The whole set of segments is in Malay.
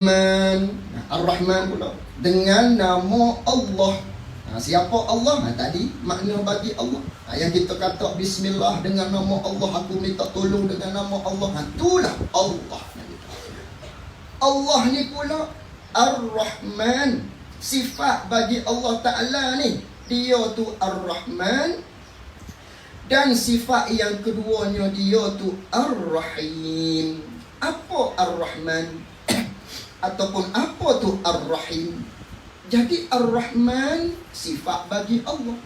Ar-Rahman pula dengan nama Allah. Siapa Allah? Tadi makna bagi Allah. Yang kita kata bismillah dengan nama Allah, aku minta tolong dengan nama Allah. Itulah Allah. Allah ni pula Ar-Rahman. Sifat bagi Allah Ta'ala ni, dia tu Ar-Rahman. Dan sifat yang keduanya, dia tu Ar-Rahim. Apa Ar-Rahman? Ataupun apa tu Ar-Rahim? Jadi Ar-Rahman sifat bagi Allah,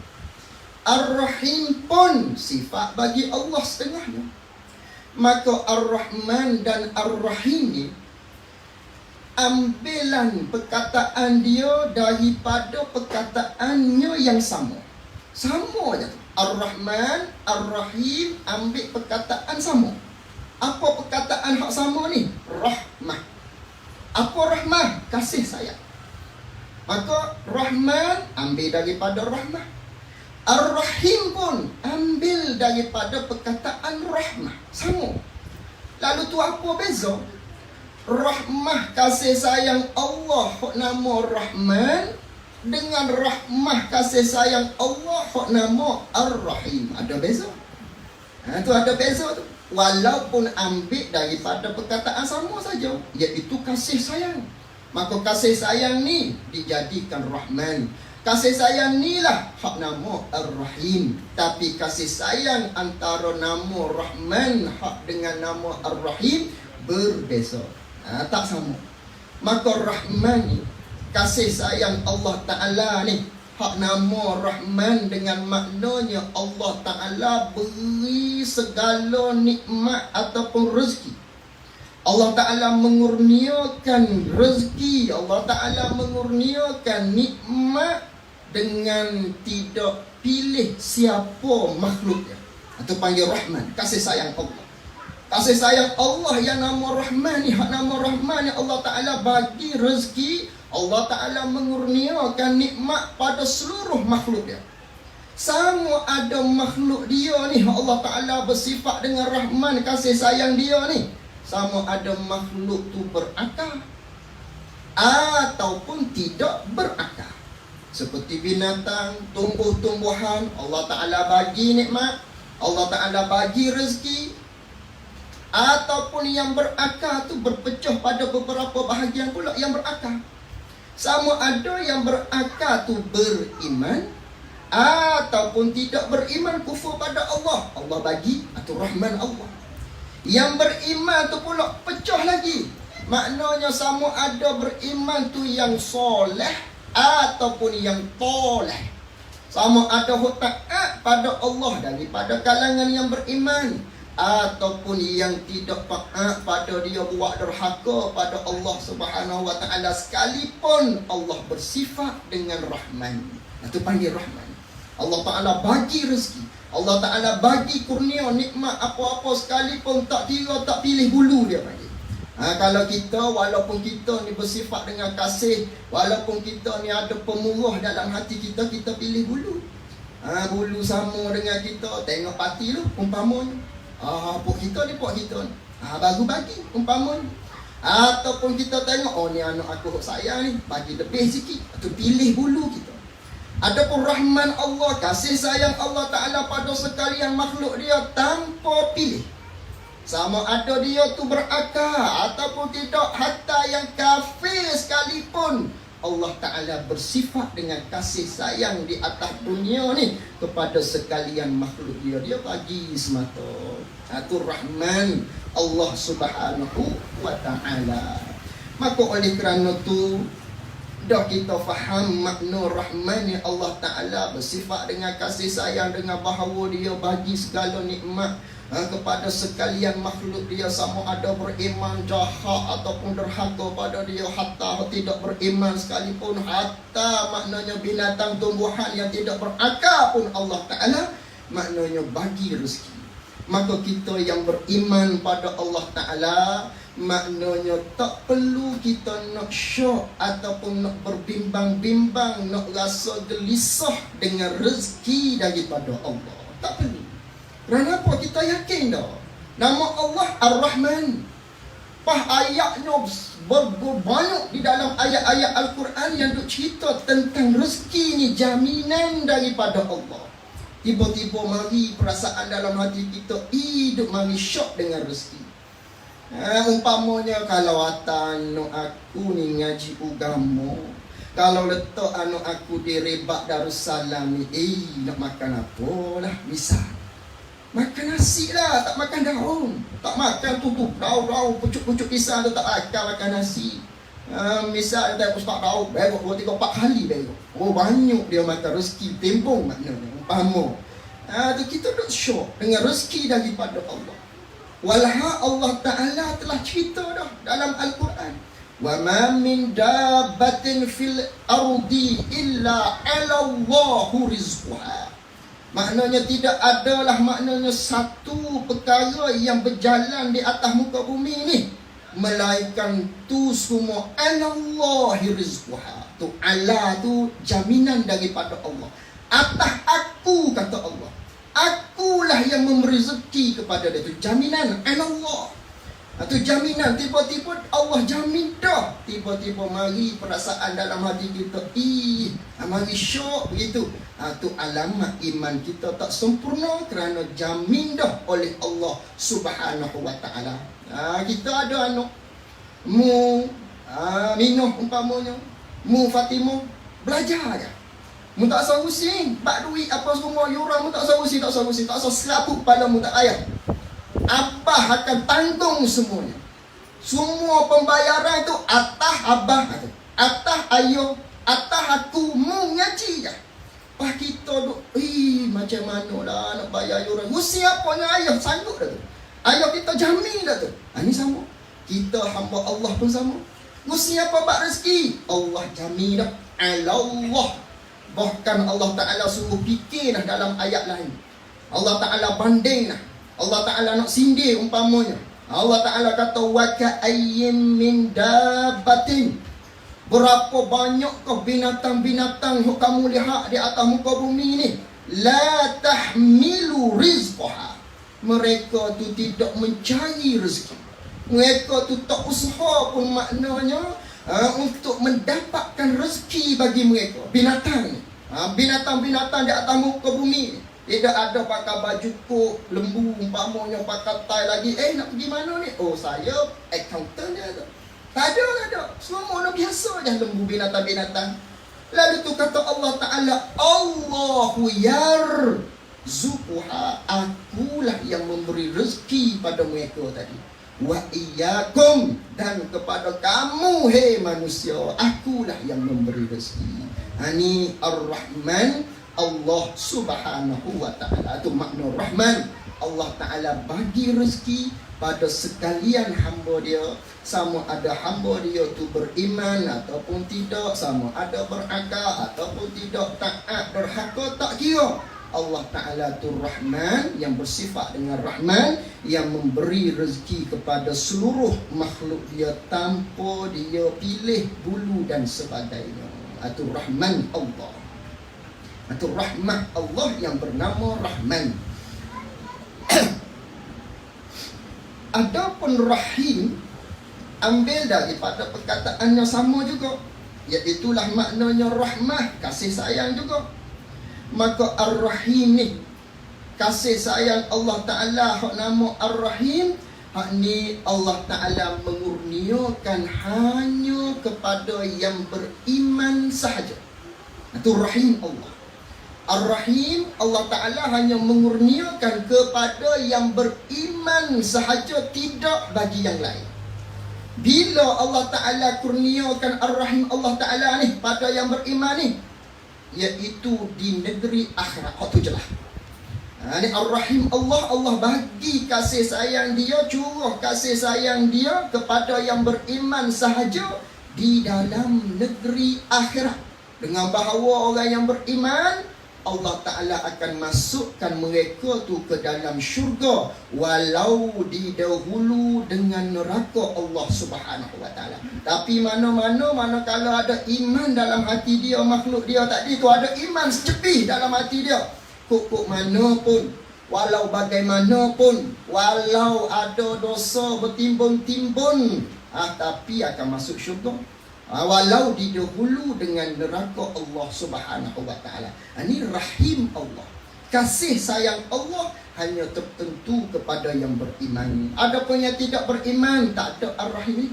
Ar-Rahim pun sifat bagi Allah setengahnya. Maka Ar-Rahman dan Ar-Rahim ni ambilan perkataan dia daripada perkataannya yang sama. Sama je tu. Ar-Rahman, Ar-Rahim ambil perkataan sama. Apa perkataan hak sama ni? Rahmah. Apa rahmah? Kasih sayang. Maka Rahman ambil daripada rahmah. Ar-Rahim pun ambil daripada perkataan rahmah. Sama. Lalu tu apa beza? Rahmah kasih sayang Allah hak nama Rahman dengan rahmah kasih sayang Allah hak nama Ar-Rahim. Ada beza. Tu ada beza tu. Walaupun ambil daripada perkataan sama saja, iaitu kasih sayang. Maka kasih sayang ni dijadikan Rahman. Kasih sayang ni lah hak nama Ar-Rahim. Tapi kasih sayang antara nama Rahman hak dengan nama Ar-Rahim berbeza. Tak sama. Maka Rahman ni, kasih sayang Allah Ta'ala ni, hak nama Rahman dengan maknanya Allah Ta'ala beri segala nikmat ataupun rezeki. Allah Ta'ala mengurniakan rezeki, Allah Ta'ala mengurniakan nikmat dengan tidak pilih siapa makhluknya. Itu panggil Rahman, kasih sayang Allah. Kasih sayang Allah yang nama Rahman ni, hak nama Rahman ni Allah Ta'ala bagi rezeki, Allah Ta'ala mengurniakan nikmat pada seluruh makhluk dia. Sama ada makhluk dia ni, Allah Ta'ala bersifat dengan Rahman, kasih sayang dia ni. Sama ada makhluk tu berakal ataupun tidak berakal. Seperti binatang, tumbuh-tumbuhan, Allah Ta'ala bagi nikmat, Allah Ta'ala bagi rezeki. Ataupun yang berakal tu berpecah pada beberapa bahagian pula yang berakal. Sama ada yang berakal tu beriman ataupun tidak beriman, kufur pada Allah. Allah bagi, atau Rahman Allah. Yang beriman tu pula pecah lagi. Maknanya sama ada beriman tu yang soleh ataupun yang toleh. Sama ada taat pada Allah daripada kalangan yang beriman, ataupun yang tidak taat pada dia, buat derhaka pada Allah Subhanahu wa Ta'ala, sekalipun Allah bersifat dengan Rahman. Itu panggil Rahman. Allah Ta'ala bagi rezeki, Allah Ta'ala bagi kurnia nikmat apa-apa sekalipun, tak kira tak pilih bulu dia panggil. Kalau kita, walaupun kita ni bersifat dengan kasih, walaupun kita ni ada pemurah dalam hati kita, kita pilih bulu. Bulu sama dengan kita, tengok parti tu umpamanya. Pok kita ni, baru bagi umpamanya. Ataupun kita tengok, oh ni anak aku sayang ni, bagi lebih sikit, atau pilih bulu kita. Adapun Rahman Allah, kasih sayang Allah Ta'ala pada sekalian makhluk dia tanpa pilih. Sama ada dia tu berakal ataupun tidak, hatta yang kafir sekalipun Allah Ta'ala bersifat dengan kasih sayang di atas dunia ni kepada sekalian makhluk dia. Dia bagi semata. Itu Rahman Allah Subhanahu wa Ta'ala. Maka oleh kerana tu, dah kita faham makna Rahman ni, Allah Ta'ala bersifat dengan kasih sayang, dengan bahawa dia bagi segala nikmat kepada sekalian makhluk dia, sama ada beriman jahat ataupun derhaka pada dia, hatta tidak beriman sekalipun, hatta maknanya binatang tumbuhan yang tidak berakal pun Allah Ta'ala maknanya bagi rezeki. Maka kita yang beriman pada Allah Ta'ala, maknanya tak perlu kita nak syok ataupun nak berbimbang-bimbang, nak rasa gelisah dengan rezeki daripada Allah. Tak perlu. Kenapa? Kita yakin dah nama Allah Ar-Rahman. ayatnya banyak di dalam ayat-ayat Al-Quran yang duk cerita tentang rezeki ni jaminan daripada Allah. Tiba-tiba mari perasaan dalam hati kita, hidup mari syok dengan rezeki. Umpamanya kalau anu aku ni ngaji agama, kalau letak anu aku di Rebak Darussalam ni, nak makan apa lah, misal makan nasi lah, tak makan daun. Tak makan tutup daun-daun, pucuk-pucuk pisang tu tak makan nasi. Misal tak ustaz daun, berok 2, 3, 4 kali berok. Banyak dia makan rezeki, tembung maknanya. Umpama. Tu kita duk syok dengan rezeki daripada Allah. Walha Allah Ta'ala telah cerita dah dalam Al-Quran. Wa ma min dabbatin fil ardi illa 'ala Allahu rizquha. Maknanya tidak adalah maknanya satu perkara yang berjalan di atas muka bumi ni melainkan tu semua Allahi rizquha. Tu Allah tu jaminan daripada Allah. Atas aku kata Allah. Akulah yang memberi rezeki kepada dia. Tu jaminan Allah. Itu jaminan. Tiba-tiba Allah jamin dah. Tiba-tiba mari perasaan dalam hati kita, mari syok begitu. Itu alamat iman kita tak sempurna kerana jamin dah oleh Allah Subhanahu wa ta'ala. Kita ada anak minum umpamanya, Fatimah belajar je. Mu tak usah pusing, bak duit apa semua yuran, mu tak usah pusing, tak usah seraput kepala mu, tak payah. Abah akan tanggung semuanya. Semua pembayaran itu atas abah, atas ayah, atas aku, mu ngaji je. Pak kita duk, macam mana lah nak bayar yuran. Mesti apa yang ayah sanggup dah tu. Ayah kita jamin dah tu. Ini sama. Kita hamba Allah pun sama. Mesti apa bak rezeki. Allah jamin dah. Allah. Bahkan Allah Ta'ala suruh fikir dah dalam ayat lain. Allah Ta'ala banding dah. Allah Ta'ala nak sindir umpamanya. Allah Ta'ala kata wa ka'ayyim min dabbatin. Berapa banyakkah binatang-binatang yang kamu lihat di atas muka bumi ni, la tahmilu rizqaha. Mereka tu tidak mencari rezeki. Mereka tu tak usaha pun maknanya untuk mendapatkan rezeki bagi mereka. Binatang ni, binatang-binatang di atas muka bumi ni. Tidak ada pakai baju kok, lembu umpamanya pakai tie lagi. Nak pergi mana ni? Oh, saya accountant dia tu. Tak ada. Semua orang biasa je lembu binatang-binatang. Lalu tu kata Allah Ta'ala, Allahu yarzuquha. Akulah yang memberi rezeki pada mereka tadi. Wa iyyakum, dan kepada kamu hei manusia, akulah yang memberi rezeki. Ini Ar-Rahman, Allah Subhanahu wa ta'ala. Itu makna Rahman. Allah Ta'ala bagi rezeki pada sekalian hamba dia, sama ada hamba dia tu beriman ataupun tidak, sama ada berakal ataupun tidak, taat derhaka tak kira. Allah Ta'ala tu Rahman, yang bersifat dengan Rahman, yang memberi rezeki kepada seluruh makhluk dia tanpa dia pilih bulu dan sebagainya. Itu Rahman Allah. Itu rahmah Allah yang bernama Rahman. Adapun Rahim, ambil daripada perkataannya sama juga, iaitulah maknanya rahmah, kasih sayang juga. Maka Ar-Rahim ni, kasih sayang Allah Ta'ala, hak nama Ar-Rahim, hak ni Allah Ta'ala mengurniakan hanya kepada yang beriman sahaja. Itu Rahim Allah. Ar-Rahim, Allah Ta'ala hanya mengurniakan kepada yang beriman sahaja, tidak bagi yang lain. Bila Allah Ta'ala kurniakan Ar-Rahim Allah Ta'ala ni pada yang beriman ni, iaitu di negeri akhirat. Itu je lah. Ni Ar-Rahim Allah, Allah bagi kasih sayang dia, curah kasih sayang dia kepada yang beriman sahaja di dalam negeri akhirat. Dengan bahawa orang yang beriman, Allah Ta'ala akan masukkan mereka tu ke dalam syurga, walau didahulu dengan neraka Allah Subhanahu wa Ta'ala. Tapi manakala ada iman dalam hati dia, makhluk dia tadi tu ada iman secepih dalam hati dia, kok mana pun Walau bagaimanapun, walau ada dosa bertimbun-timbun, tapi akan masuk syurga. Walau didahulu dengan neraka Allah Subhanahu wa taala. Ini rahim Allah. Kasih sayang Allah hanya tertentu kepada yang beriman. Adapun yang tidak beriman, tak ada ar-rahim.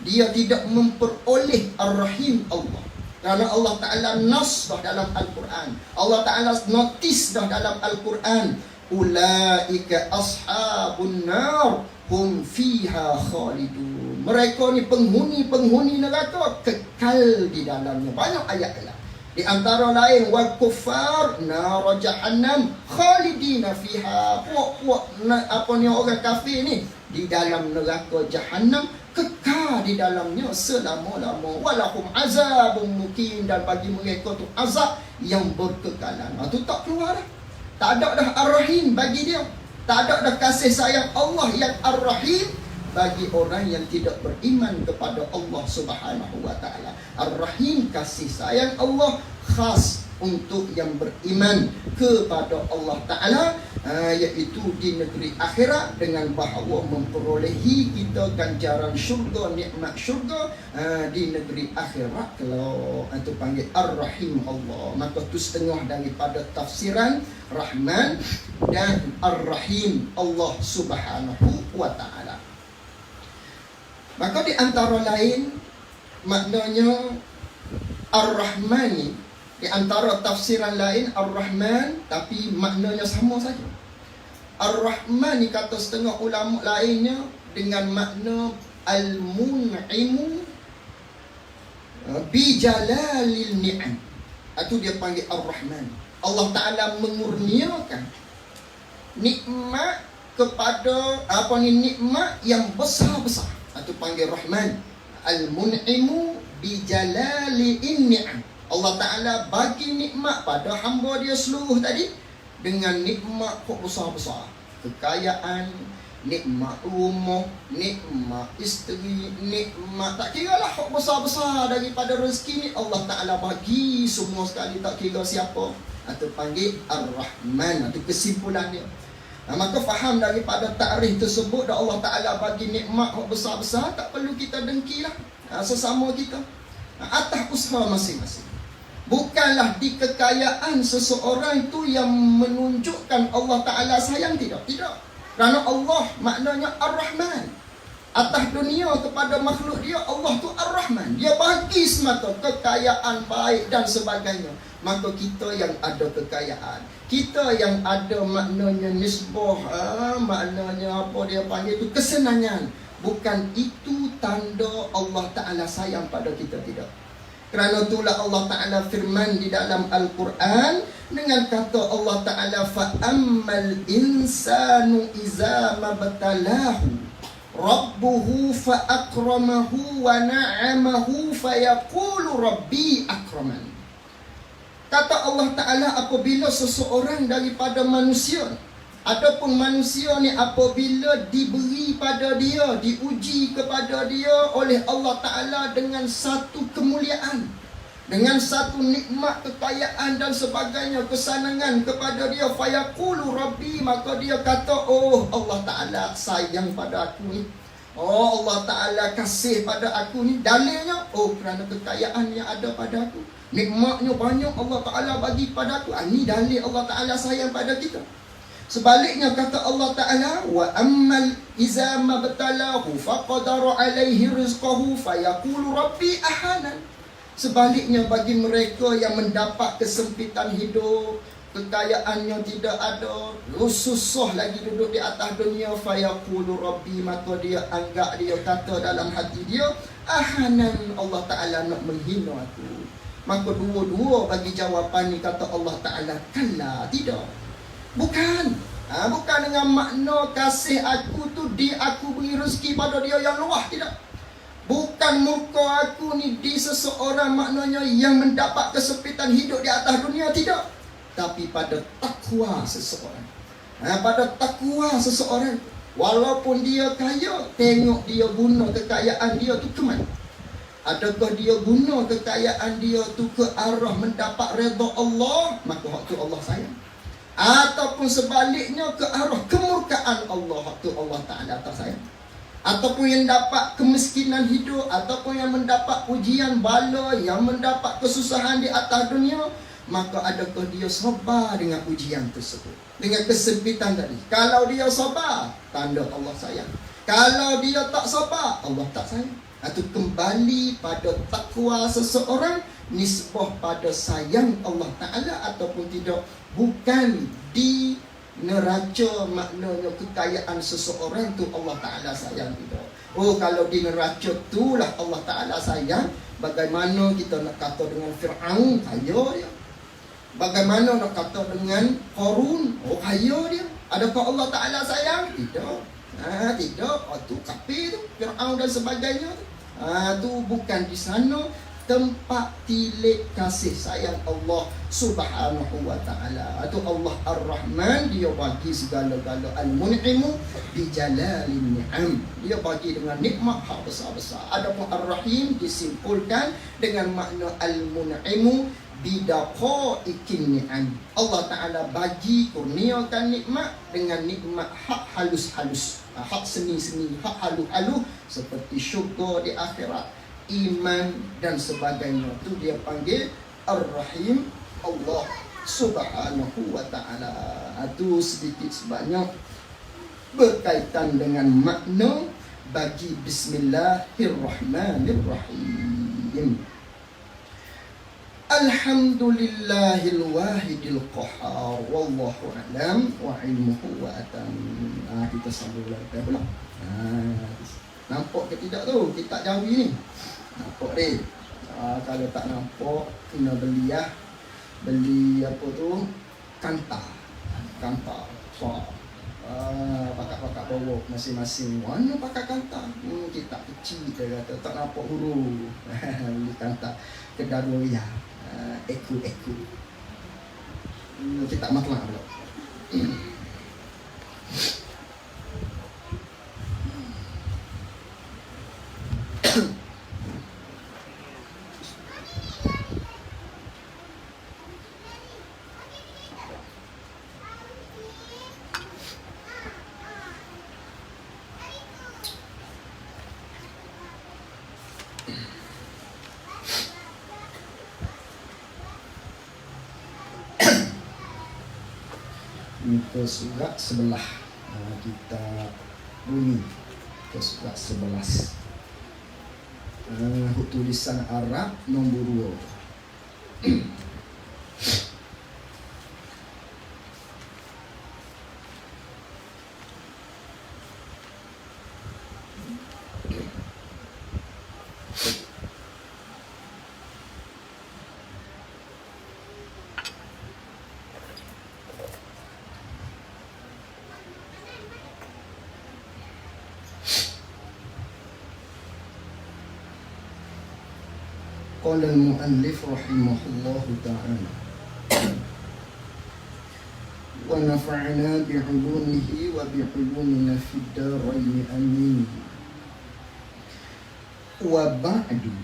Dia tidak memperoleh ar-rahim Allah. Kerana Allah Ta'ala nas dah dalam Al-Quran. Allah Ta'ala notis dah dalam Al-Quran. Ulaika ashabun nar hum fiha khalidun. Mereka ni penghuni neraka, kekal di dalamnya. Banyak ayat-ayat. Di antara lain, wal kuffar nar jahannam khalidina fiha. Puak-puak orang kafir ni di dalam neraka jahannam, kekal di dalamnya selama-lama. Walahum azabun muqim, dan bagi mereka tu azab yang berkekalan. Itu tak keluar dah. Tak ada dah ar-rahim bagi dia. Tak ada dah kasih sayang Allah yang ar-rahim bagi orang yang tidak beriman kepada Allah Subhanahu wa taala. Ar-Rahim, kasih sayang Allah khas untuk yang beriman kepada Allah Ta'ala, iaitu di negeri akhirat, dengan bahawa memperolehi kita ganjaran syurga, nikmat syurga di negeri akhirat. Kalau itu panggil Ar-Rahim Allah. Maka itu setengah daripada tafsiran Rahman dan Ar-Rahim Allah Subhanahu wa Ta'ala. Maka di antara lain, maknanya Ar-Rahman ni, di antara tafsiran lain Ar-Rahman, tapi maknanya sama saja. Ar-Rahman ni kata setengah ulama lainnya dengan makna Al-Mun'imu Bijalalil Ni'am. Itu dia panggil Ar-Rahman. Allah Ta'ala mengurniakan nikmat kepada nikmat yang besar-besar. Itu panggil Rahman. Al-Mun'imu Bijalalil Ni'am. Allah Ta'ala bagi nikmat pada hamba dia seluruh tadi dengan nikmat kok besar-besar. Kekayaan, nikmat rumah, nikmat isteri, nikmat tak kira lah kok besar-besar daripada rezeki ni Allah Ta'ala bagi semua sekali, tak kira siapa. Itu panggil Ar-Rahman. Itu kesimpulan dia. Maka faham daripada takrif tersebut, dah Allah Ta'ala bagi nikmat kok besar-besar, tak perlu kita dengkilah sesama kita atas usaha masing-masing. Bukanlah di kekayaan seseorang itu yang menunjukkan Allah Ta'ala sayang, tidak. Kerana Allah maknanya Ar-Rahman. Atas dunia kepada makhluk dia, Allah tu Ar-Rahman. Dia bagi semata kekayaan baik dan sebagainya. Maka kita yang ada kekayaan, kita yang ada maknanya nisbah, maknanya apa dia panggil itu, kesenangan. Bukan itu tanda Allah Ta'ala sayang pada kita, tidak. Kerana itulah Allah Ta'ala firman di dalam Al-Quran dengan kata Allah Ta'ala, fa'ammal insanu iza mabtalahu rabbuhu fa'akramahu wa na'amahu fayaqulu rabbi akraman. Kata Allah Ta'ala, apabila seseorang daripada manusia, adapun manusia ni apabila diberi pada dia, diuji kepada dia oleh Allah Ta'ala dengan satu kemuliaan, dengan satu nikmat, kekayaan dan sebagainya, kesenangan kepada dia, fayaqulu rabbi, maka dia kata, oh Allah Ta'ala sayang pada aku ni, oh Allah Ta'ala kasih pada aku ni. Dalilnya, oh kerana kekayaan yang ada pada aku, nikmatnya banyak Allah Ta'ala bagi pada aku. Ini dalil Allah Ta'ala sayang pada kita. Sebaliknya kata Allah Ta'ala, wa ammal iza mabtalahu faqadara alaihi rizqahu fayaqulu rabbi ahanan. Sebaliknya bagi mereka yang mendapat kesempitan hidup, kekayaannya tidak ada, susah lagi duduk di atas dunia, fayaqulu rabbi, maka dia anggap, dia kata dalam hati dia, ahanan, Allah Ta'ala nak menghina aku. Maka dua-dua bagi jawapan ni kata Allah Ta'ala, kalla, tidak. Bukan. Bukan dengan makna kasih aku tu di aku beri rezeki pada dia yang luah, tidak. Bukan muka aku ni di seseorang maknanya yang mendapat kesempitan hidup di atas dunia, tidak. Tapi pada takwa seseorang. Pada takwa seseorang, walaupun dia kaya, tengok dia guna kekayaan dia tu ke mana. Adakah dia guna kekayaan dia tu ke arah mendapat redha Allah, maka waktu Allah sayang. ataupun sebaliknya ke arah kemurkaan Allah, tu Allah Ta'ala tak sayang. Ataupun yang dapat kemiskinan hidup, ataupun yang mendapat ujian bala, yang mendapat kesusahan di atas dunia, maka adakah dia sabar dengan ujian tersebut, dengan kesempitan tadi? Kalau dia sabar, tanda Allah sayang. Kalau dia tak sabar, Allah tak sayang. Itu kembali pada takwa seseorang, nisbah pada sayang Allah Ta'ala ataupun tidak. Bukan di neraca maknanya kekayaan seseorang tu Allah Ta'ala sayang, tidak. Oh, kalau di neraca tu lah Allah Ta'ala sayang. Bagaimana kita nak kata dengan Fir'aun, kaya dia. Bagaimana nak kata dengan Qarun, oh kaya dia. Adakah Allah Ta'ala sayang? Tidak. Tidak. Tu kafir tu, Fir'aun dan sebagainya tu. Tu bukan di sana tempat tilik kasih sayang Allah Subhanahu wa Ta'ala. Itu Allah Ar-Rahman, dia bagi segala-gala. Al-Mun'imu bijalalin ni'am, dia bagi dengan nikmat hak besar-besar. Adapun Ar-Rahim disimpulkan dengan makna Al-Mun'imu bidaqaikin ni'am. Allah Ta'ala bagi, kurniakan nikmat dengan nikmat hak halus-halus, hak seni-seni, hak halus-halus, seperti syurga di akhirat, iman dan sebagainya. Itu dia panggil Ar-Rahim Allah Subhanahu wa Ta'ala. Itu sedikit sebanyak berkaitan dengan makna bagi Bismillahirrahmanirrahim. Alhamdulillahil wahidil qahar, wallahu a'lam wa ilmuhu wa atam. Kita sambung lagi pula. Nampak ke tidak tu kitab Jawi ni? Nampak deh. Kalau tak nampak, kena beli beli apa tu, kanta. So, pakak-pakak bawa masing-masing. Mana pakai kanta? Kitab kecil dia kata, tak nampak huruf. Beli kanta kedai Roya. Eku. Kitab matlak pula. Ke surat sebelah, kita bunyi ke surat 11, tulisan Arab nombor 2. Qala al-muallif rahimahullahu ta'ala wa nafa'na bi'ulumihi wa bi'ulumina fid darain amin. Wa ba'du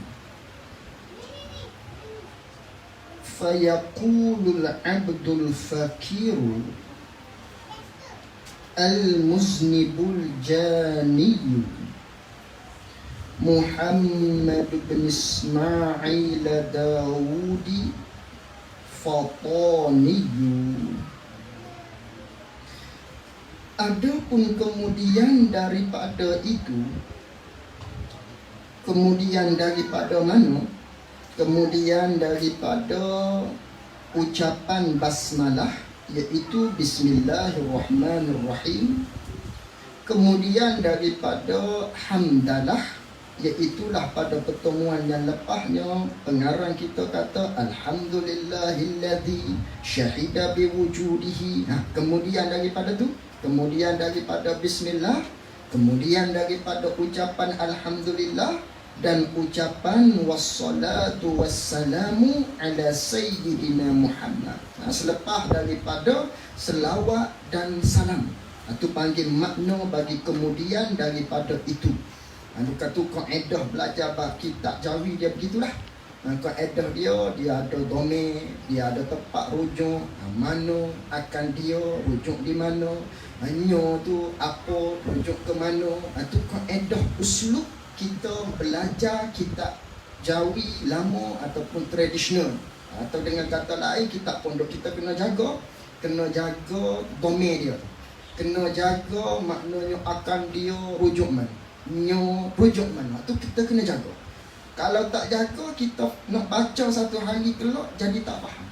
fayaqulu al-'abdul fakiru al-muznibul janiyyu Muhammad bin Ismail Dawudi Fataniyu. Adapun kemudian daripada itu, kemudian daripada mana? Kemudian daripada ucapan basmalah, iaitu Bismillahirrahmanirrahim. Kemudian daripada hamdalah, iaitulah pada pertemuan yang lepasnya pengarang kita kata Alhamdulillahilladzi syahida biwujudihi. Kemudian daripada tu, kemudian daripada bismillah, kemudian daripada ucapan alhamdulillah dan ucapan wassalatu wassalamu ala sayyidina Muhammad. Selepas daripada selawat dan salam, itu panggil makna bagi kemudian daripada itu. Kata kaedah belajar kitab Jawi dia begitulah. Kaedah dia ada domain, dia ada tempat rujuk, mana akan dia rujuk di mana, nyo tu apa rujuk ke mana. Itu kaedah uslub kita belajar kitab Jawi lama ataupun tradisional. Atau dengan kata lain, kitab pondok kita kena jaga domain dia, kena jaga maknanya akan dia rujuk mana, nyo rujuk mana, tu kita kena jaga. Kalau tak jaga, kita nak baca satu hari kelak jadi tak faham,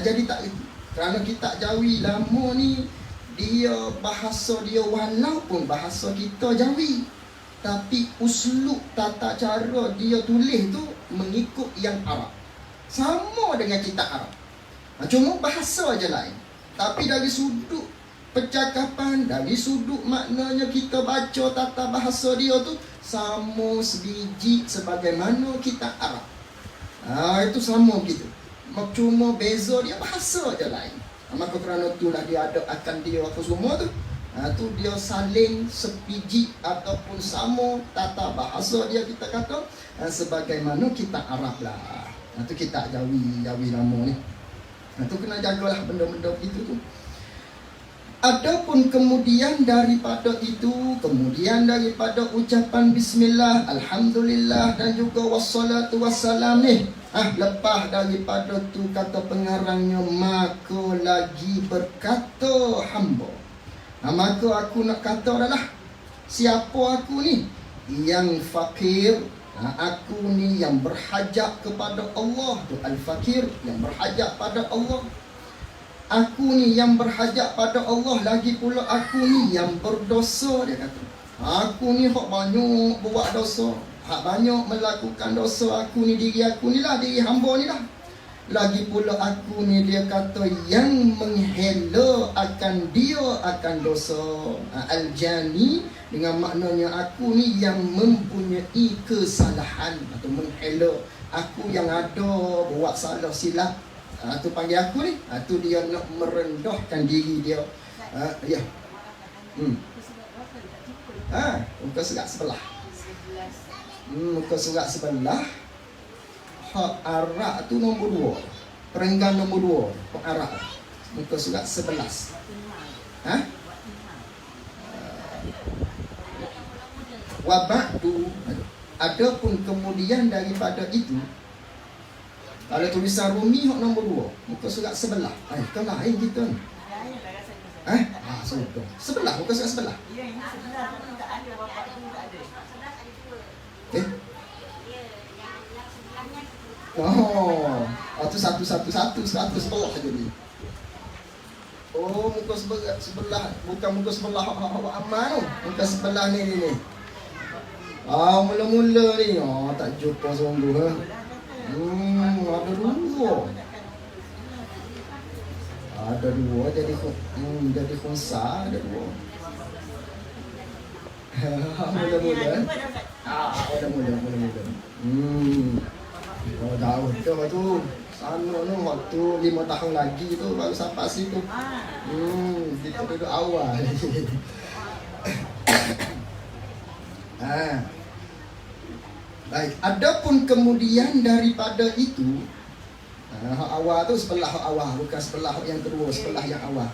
jadi tak erti. Kerana kitab Jawi lama ni, dia bahasa dia walaupun bahasa kita Jawi, tapi uslub tata cara dia tulis tu mengikut yang Arab, sama dengan kitab Arab. Cuma bahasa je lain. Tapi dari sudut percakapan, dari sudut maknanya kita baca tata bahasa dia tu sama sebiji sebagaimana kitab Arab. Itu sama gitu. Cuma beza dia bahasa je lain. Maka kerana itulah dia ada akan dia apa semua tu. Tu dia saling sepiji ataupun sama tata bahasa dia, kita kata sebagaimana kitab Arab lah. Itu kitab Jawi lama ni. Tu kena jagalah benda-benda begitu tu. Adapun kemudian daripada ucapan bismillah, alhamdulillah dan juga wassalatu wassalam ni, lepas daripada tu kata pengarangnya, maka lagi berkata hamba. Maka aku nak kata adalah, siapa aku ni? Yang fakir. Aku ni yang berhajat kepada Allah. Tu al-fakir, yang berhajat pada Allah. Aku ni yang berhajat pada Allah. Lagi pula aku ni yang berdosa, dia kata. Aku ni hak banyak buat dosa, hak banyak melakukan dosa. Aku ni, diri aku ni lah, diri hamba ni lah. Lagi pula aku ni, dia kata, yang menghela akan dia akan dosa. Al-jani dengan maknanya aku ni yang mempunyai kesalahan atau menghela. Aku yang ada buat salah silap, tu panggil aku ni. Tu dia nak merendahkan diri dia. Ya. Muka surat sebelah. Muka surat sebelah. Hak Arab tu nombor 2. Perenggan nombor 2. Hak Arab. Muka surat 11. Wabaktu. Adapun kemudian daripada itu, kalau tulisan Rumi hak nombor 2, muka surat sebelah. Kan lain kita ni. Sudah. Sebelah, muka surat sebelah. Ya, ini sebelah tapi tak ada, wabaktu tak ada. Tu 111 sebelah jadi. Muka sebelah, bukan muka sebelah awak aman tu. Muka sebelah ni. Mula-mula ni tak jumpa sungguh. Ada dua jadi khunsa, ada dua. Mula-mula. Jauh tu. Sana tu waktu 5 tahun lagi tu baru sampai situ. Kita duduk awal. Baik, adapun kemudian daripada itu, awal tu sebelah awal, bukan sebelah yang kedua, sebelah yang awal.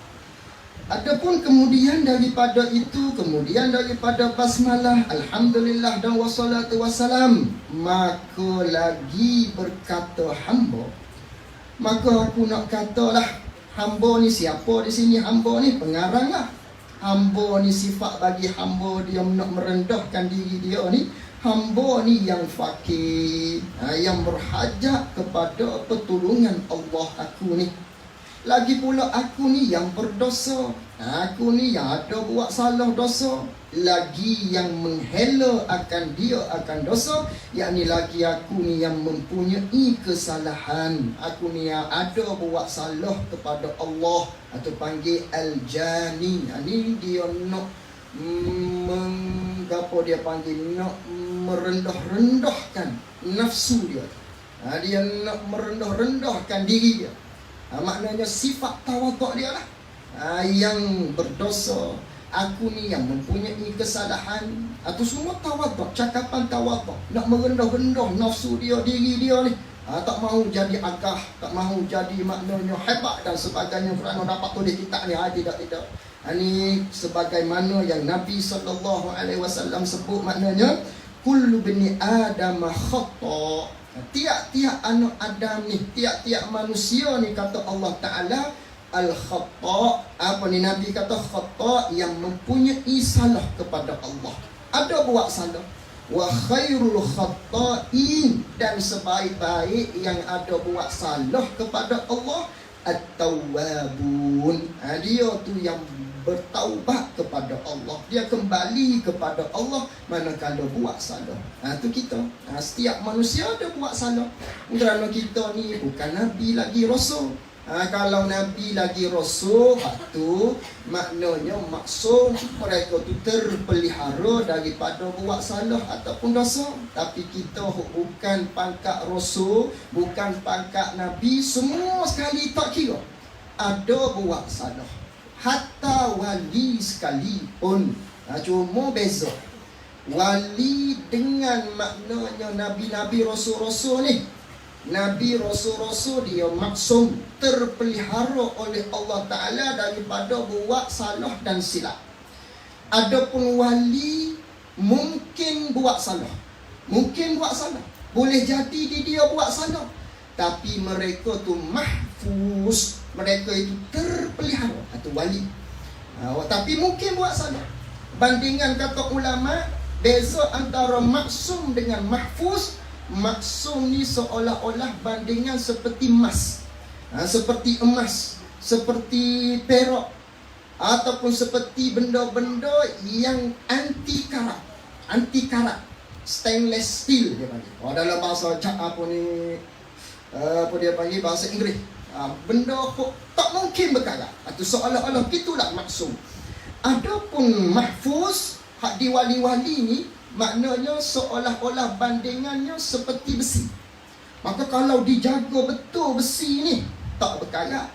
Adapun kemudian daripada itu, kemudian daripada basmalah, alhamdulillah dan wassalatu wassalam, maka lagi berkata hamba. Maka aku nak katalah, hamba ni siapa di sini? Hamba ni pengarang lah. Hamba ni sifat bagi hamba dia nak merendahkan diri dia ni. Hamba ni yang fakir, yang berhajat kepada pertolongan Allah aku ni. Lagi pula aku ni yang berdosa, aku ni yang ada buat salah dosa, lagi yang menghela akan dia akan dosa, yakni lagi aku ni yang mempunyai kesalahan, aku ni yang ada buat salah kepada Allah, atau panggil al-jani. Ini dia nak mengapa dia panggil, nak merendah-rendahkan nafsu dia. Dia nak merendah-rendahkan diri dia. Maknanya sifat tawaduk dia lah, yang berdosa, aku ni yang mempunyai kesalahan. Itu semua tawaduk, cakapan tawaduk, nak merendah-rendah nafsu dia, diri dia ni. Tak mahu jadi agah, tak mahu jadi maknanya hebat dan sebagainya kerana dapat tulis kitab ni. Tidak. Ini sebagaimana yang Nabi SAW sebut, maknanya kullu bani Adam khata. Tiap-tiap anak Adam ni, tiap-tiap manusia ni, kata Allah Ta'ala, al-khata. Apa ni Nabi kata? Khata, yang mempunyai salah kepada Allah. Ada buat salah. Wa khairul khata'in, dan sebaik-baik yang ada buat salah kepada Allah, at-tawwabun. Dia tu yang bertaubat kepada Allah, dia kembali kepada Allah manakala buat salah. Tu kita. Setiap manusia ada buat salah. Kerana kita ni bukan Nabi lagi Rasul. Kalau Nabi lagi Rasul, tu maknanya maksum mereka tu terpelihara daripada buat salah ataupun dosa. Tapi kita bukan pangkat Rasul, bukan pangkat Nabi, semua sekali tak kira ada buat salah. Hatta wali sekalipun. Cuma beza wali dengan maknanya Nabi-Nabi Rasul-Rasul ni. Nabi Rasul-Rasul dia maksum, terpelihara oleh Allah Ta'ala daripada buat salah dan silap. Adapun wali mungkin buat salah, boleh jadi dia buat salah, tapi mereka tu mahfuz, mereka itu terpelihara, itu wali. Tapi mungkin buat salah. Bandingan kata ulama, beza antara maksum dengan mahfuz. Maksum ni seolah-olah bandingan seperti emas, seperti emas, seperti perak, ataupun seperti benda-benda yang anti karat, stainless steel dia panggil. Dalam bahasa apa ni, apa dia panggil bahasa Inggeris, benda tak mungkin berkarat. Itu seolah-olah gitulah maksum. Adapun mahfuz, hak di wali-wali ni, maknanya seolah-olah bandingannya seperti besi. Maka kalau dijaga betul besi ni, tak berkarat.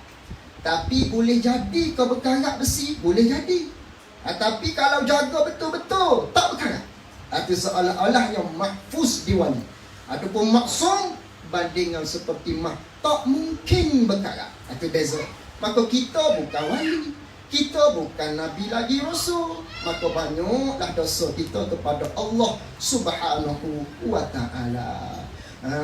Tapi boleh jadi kau berkarat besi, boleh jadi. Tapi kalau jaga betul-betul, tak berkarat. Itu seolah-olah yang mahfuz di wali. Adapun maksum, bandingan seperti mah, tak mungkin berkarat. Itu beza. Maka kita bukan wali, kita bukan Nabi lagi Rasul, maka banyaklah dosa kita kepada Allah Subhanahu wa Ta'ala.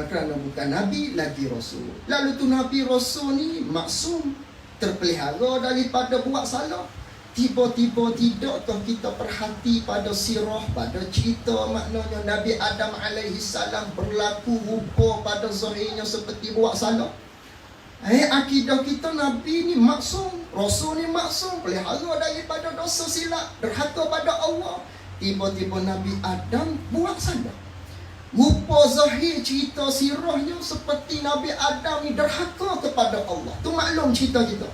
Kerana bukan Nabi lagi Rasul. Lalu tu Nabi Rasul ni maksum, terpelihara daripada buat salah. Tiba-tiba tidakkah kita perhati pada sirah, pada cerita, maknanya Nabi Adam alaihissalam berlaku rupa pada zahirnya seperti buat salah. Akidah kita Nabi ni maksum, Rasul ni maksum, pelihara daripada dosa silap, derhaka pada Allah. Tiba-tiba Nabi Adam buat salah. Rupa zahir cerita sirahnya seperti Nabi Adam ni derhaka kepada Allah. Tu maklum cerita kita.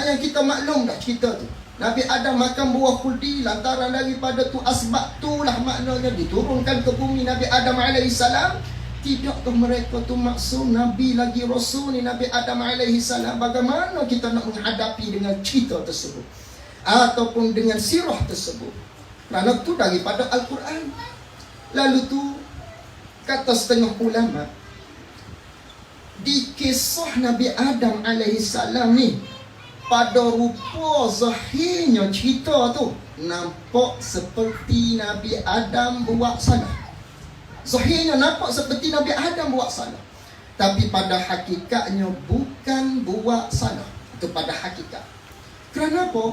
Yang kita maklum dah cerita tu. Nabi Adam makan buah khuldi, lantaran daripada tu asbab tu lah maknanya diturunkan ke bumi Nabi Adam alaihissalam. Tidakkah mereka tu maksum, Nabi lagi Rasul ni Nabi Adam alaihissalam? Bagaimana kita nak menghadapi dengan cerita tersebut ataupun dengan sirah tersebut? Kerana tu daripada Al-Quran. Lalu tu kata setengah ulama, di kisah Nabi Adam alaihissalam ni, pada rupa zahirnya cerita tu nampak seperti Nabi Adam buat salah. Zahirnya nampak seperti Nabi Adam buat salah, tapi pada hakikatnya bukan buat salah. Itu pada hakikat. Kerana apa?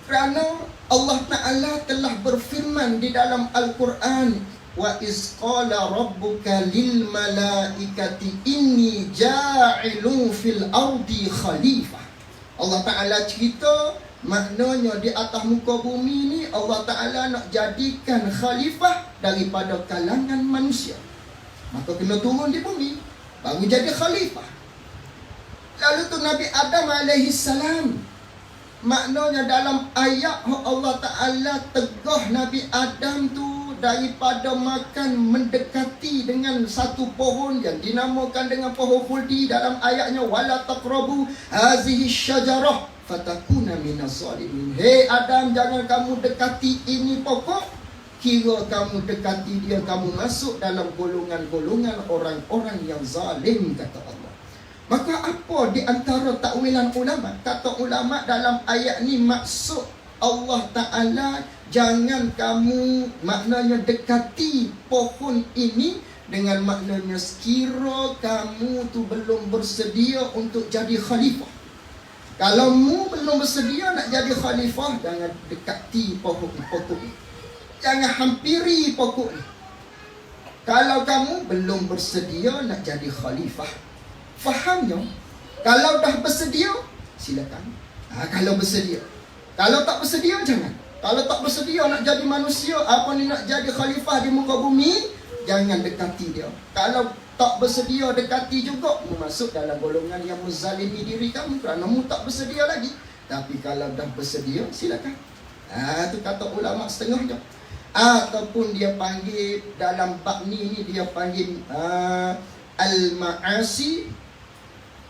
Kerana Allah Ta'ala telah berfirman di dalam Al-Quran, wa iz qala rabbuka lil malaikati inni ja'ilun fil ardi khalifah. Allah Ta'ala cerita, maknanya di atas muka bumi ni Allah Ta'ala nak jadikan khalifah daripada kalangan manusia. Maka kena turun di bumi baru jadi khalifah. Lalu tu Nabi Adam alaihissalam, maknanya dalam ayat Allah Ta'ala tegah Nabi Adam tu daripada makan mendekati dengan satu pohon yang dinamakan dengan pohon khuldi. Dalam ayatnya, wala taqrabu hazihi syajarah fatakuna minaz zalimin. Hei Adam, jangan kamu dekati ini pokok, kira kamu dekati dia, kamu masuk dalam golongan-golongan orang-orang yang zalim, kata Allah. Maka apa di antara takwilan ulama? Kata ulama dalam ayat ni maksud Allah Ta'ala, jangan kamu maknanya dekati pohon ini dengan maknanya sekira kamu tu belum bersedia untuk jadi khalifah. Kalau mu belum bersedia nak jadi khalifah, jangan dekati pokok ni. Jangan hampiri pokok ni. Kalau kamu belum bersedia nak jadi khalifah. Fahamnya? Kalau dah bersedia, silakan. Kalau bersedia. Kalau tak bersedia, jangan. Kalau tak bersedia nak jadi manusia, apa ni nak jadi khalifah di muka bumi, jangan dekati dia. Kalau tak bersedia dekati juga, masuk dalam golongan yang menzalimi diri kamu kerana mu tak bersedia lagi. Tapi kalau dah bersedia, silakan. Itu kata ulama setengahnya. Ataupun dia panggil dalam bab ni dia panggil al-ma'asi,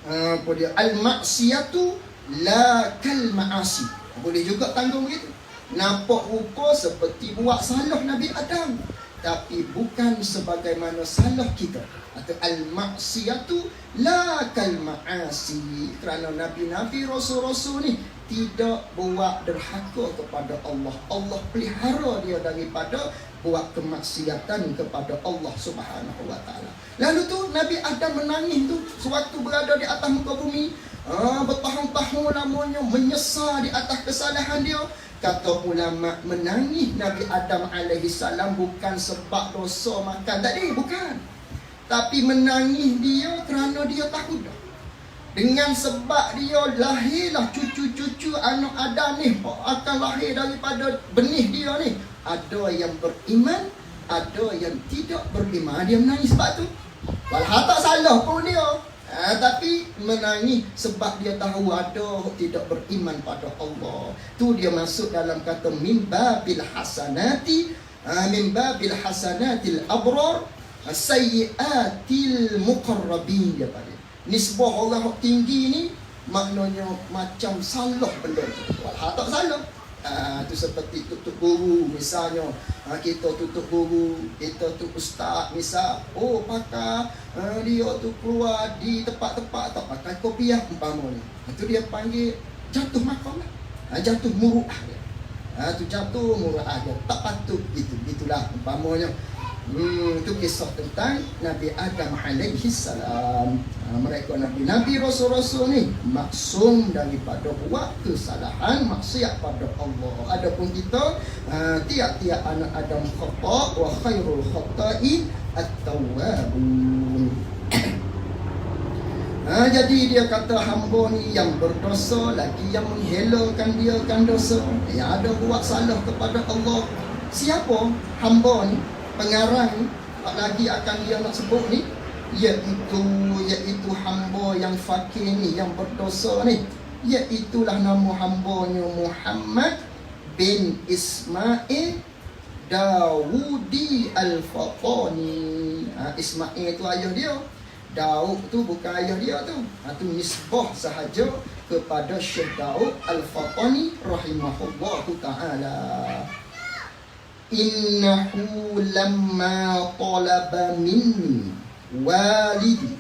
apa dia, al-ma'siyatu la kal ma'asi. Boleh juga tanggung begitu. Nampak rupa seperti buat salah Nabi Adam, tapi bukan sebagaimana salah kita. Atau al-ma'siyatu la kal ma'asi. Kerana nabi-nabi, rasul-rasul ni tidak buat derhaka kepada Allah. Allah pelihara dia daripada buat kemaksiatan kepada Allah Subhanahu wa taala. Lalu tu Nabi Adam menangis tu sewaktu berada di atas muka bumi, bertahun-tahun lamanya menyesal di atas kesalahan dia. Kata ulama, menangis Nabi Adam alaihi salam bukan sebab dosa makan tadi, bukan. Tapi menangis dia kerana dia takut dah. Dengan sebab dia lahirlah cucu-cucu anak Adam ni akan lahir daripada benih dia ni. Ada yang beriman, ada yang tidak beriman. Dia menangis sebab tu. Walau tak salah pun dia. Tapi menangis sebab dia tahu ada tidak beriman pada Allah. Tu dia masuk dalam kata mimbabil hasanati, mimbabil hasanatil abrar, sayyiatil muqarrabin, dia panggil. Nisbah Allah tinggi ni maknanya macam salah benda tu. Walau tak salah. Itu seperti tutup guru misalnya. Kita tutup guru, kita tu ustaz misal. Pakar dia tu keluar di tempat-tempat tak pakai kopiah umpamanya. Itu dia panggil jatuh makam lah. Jatuh muru'ah dia. Tu jatuh muru'ah dia. Tak patut gitu. Itulah umpamanya. Itu kisah tentang Nabi Adam alaihi salam. Mereka Nabi-Nabi, Rasul-Rasul ni maksum daripada buat kesalahan, maksiat pada Allah. Adapun kita, tiap-tiap anak Adam khata' wa khairul khata'in at-tawwabun. Jadi dia kata hamba ni yang berdosa lagi yang menghelakan dia kan dosa. Yang ada buat salah kepada Allah. Siapa hamba ni? Pengarang lagi akan dia nak sebut ni, iaitu hamba yang fakir ni, yang berdosa ni, iaitulah nama hambanya Muhammad bin Ismail Dawudi Al-Fatani. Ismail tu ayah dia, Daud tu bukan ayah dia tu. Tu nisbah sahaja kepada Syekh Daud Al-Fatani rahimahullahu ta'ala. Innahu lamma talaba minni walidi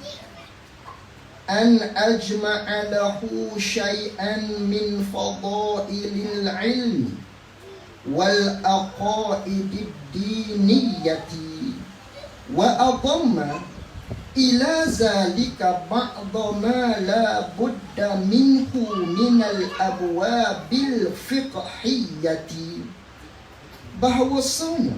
an ajma'a lahu syai'an min fadailil ilmi wal aqaidid diniyati wa adamma ila zalika ba'da ma la budda minhu minal abwabil fiqhiyyati. Bahawasanya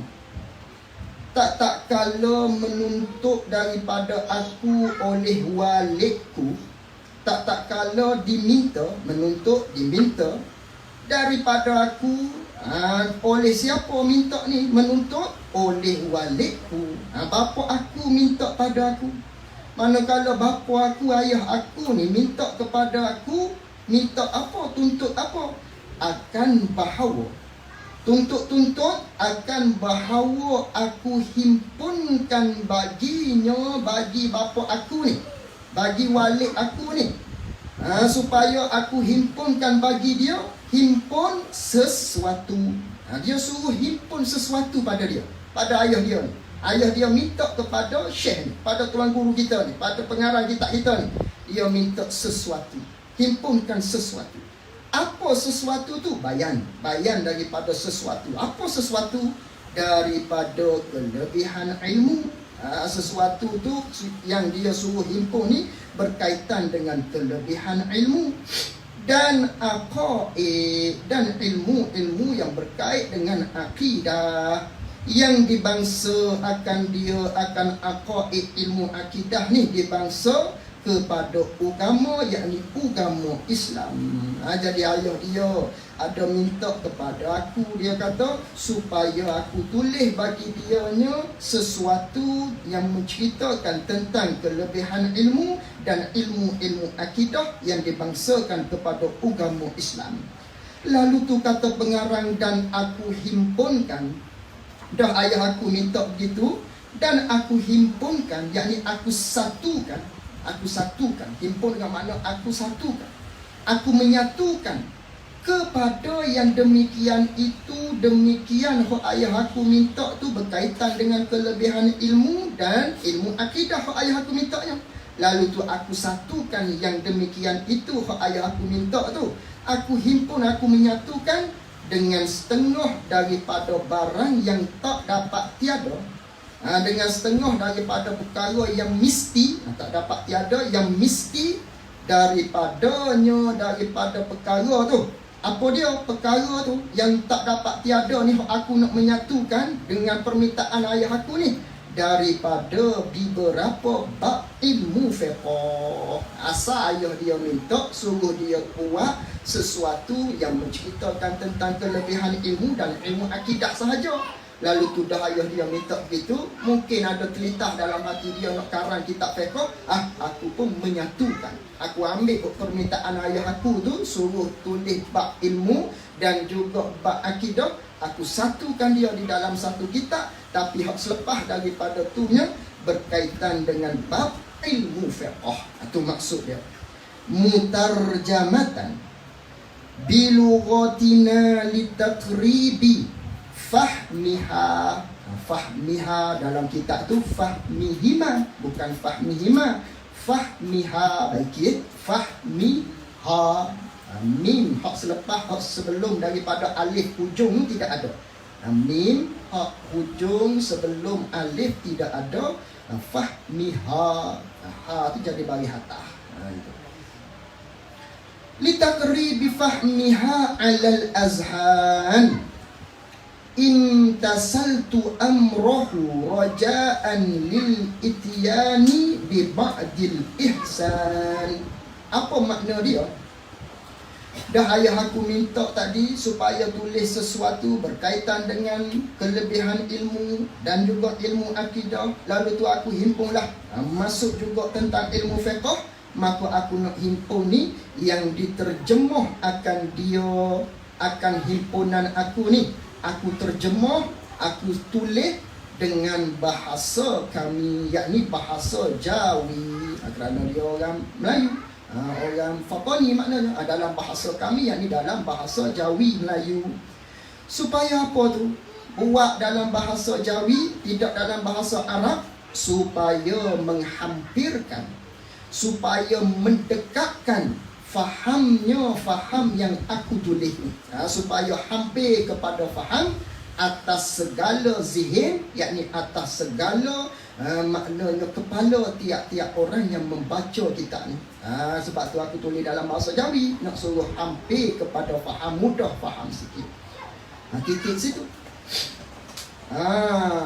tak kala menuntut daripada aku oleh walidku, tak kala diminta daripada aku. Oleh siapa minta ni? Menuntut oleh walidku. Bapa aku minta pada aku. Manakala bapa aku, ayah aku ni minta kepada aku, minta apa? Tuntut apa? Akan bahawa tuntut akan bahawa aku himpunkan baginya, bagi bapa aku ni, bagi walid aku ni, supaya aku himpunkan bagi dia, himpun sesuatu. Dia suruh himpun sesuatu pada dia, pada ayah dia ni. Ayah dia minta kepada syekh ni, pada tuan guru kita ni, pada pengarang kitab kita ni. Dia minta sesuatu, himpunkan sesuatu. Apa sesuatu tu? Bayan daripada sesuatu. Apa sesuatu? Daripada kelebihan ilmu. Sesuatu tu yang dia suruh himpun ni berkaitan dengan kelebihan ilmu dan dan ilmu yang berkait dengan akidah, yang dibangsa akan ilmu akidah ni dibangsa kepada agama, yakni agama Islam. Jadi ayah dia ada minta kepada aku, dia kata supaya aku tulis bagi dianya sesuatu yang menceritakan tentang kelebihan ilmu dan ilmu akidah yang dibangsakan kepada agama Islam. Lalu tu kata pengarang, dan aku himpunkan. Dah ayah aku minta begitu, dan aku himpunkan, yakni aku satukan. Himpun dengan makna aku satukan, aku menyatukan kepada yang demikian itu. Demikian ayah aku minta tu berkaitan dengan kelebihan ilmu dan ilmu akidah ayah aku mintanya. Lalu tu aku satukan yang demikian itu ayah aku minta tu. Aku himpun, aku menyatukan dengan setengah daripada barang yang tak dapat tiada, dengan setengah daripada perkara yang mesti, tak dapat tiada, yang mesti daripada perkara tu. Apa dia perkara tu yang tak dapat tiada ni? Aku nak menyatukan dengan permintaan ayah aku ni daripada beberapa bab ilmu fiqh. Asal ayah dia minta suruh dia buat sesuatu yang menceritakan tentang kelebihan ilmu dan ilmu akidah sahaja. Lalu tu dah ayah dia minta begitu, mungkin ada telitah dalam hati dia nak karang kitab fiqh. Aku pun menyatukan. Aku ambil permintaan ayah aku tu, suruh tulis bab ilmu dan juga bab akidah. Aku satukan dia di dalam satu kitab. Tapi hak selepas daripada tu nya berkaitan dengan bab ilmu fiqh. Itu maksud dia. Mutarjamatan bilughatina litakribi fahmiha dalam kitab tu fahmihima, bukan fahmihima, fahmiha. Baik, fahmiha. Mim hak selepas, hak sebelum daripada alif hujung tidak ada. Mim hak hujung sebelum alif tidak ada. Fahmiha, ha tu jadi bagi hatah. Litakribi fahmiha alal azhan intasaltu amrahu raja'an lil ityani bi ba'dil ihsan. Apa makna dia? Dah ayah aku minta tadi supaya tulis sesuatu berkaitan dengan kelebihan ilmu dan juga ilmu akidah. Lalu tu aku himpunlah, masuk juga tentang ilmu fiqh. Maka aku nak himpun ni yang diterjemah akan dia, akan himpunan aku ni. Aku terjemah, aku tulis dengan bahasa kami, yakni bahasa Jawi. Kerana dia orang Melayu, orang Fatani maknanya, dalam bahasa kami, yakni dalam bahasa Jawi Melayu. Supaya apa tu? Buat dalam bahasa Jawi, tidak dalam bahasa Arab, supaya menghampirkan, supaya mendekatkan faham yang aku tulis ni, supaya hampir kepada faham atas segala zihin, yakni atas segala maknanya kepala tiap-tiap orang yang membaca kitab ni. Sebab tu aku tulis dalam bahasa Jawi, nak suruh hampir kepada faham, mudah faham sikit. Titik situ.